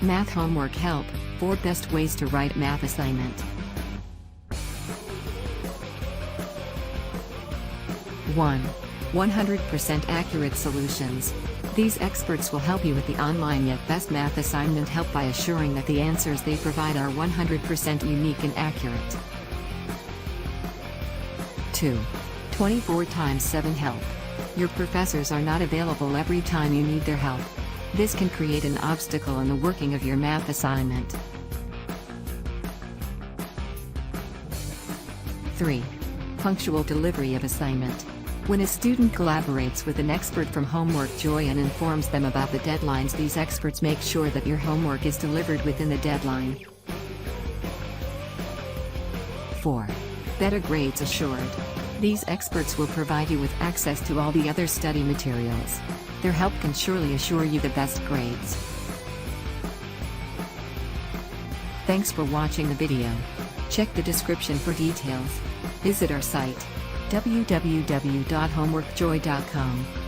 Math Homework Help, 4 Best Ways to Write Math Assignment. 1. 100% Accurate Solutions. These experts will help you with the online yet best math assignment help by assuring that the answers they provide are 100% unique and accurate. 2. 24x7 Help. Your professors are not available every time you need their help. This can create an obstacle in the working of your math assignment. 3. Punctual delivery of assignment. When a student collaborates with an expert from Homework Joy and informs them about the deadlines, these experts make sure that your homework is delivered within the deadline. 4. Better Grades Assured. These experts will provide you with access to all the other study materials. Their help can surely assure you the best grades. Thanks for watching the video. Check the description for details. Visit our site www.homeworkjoy.com.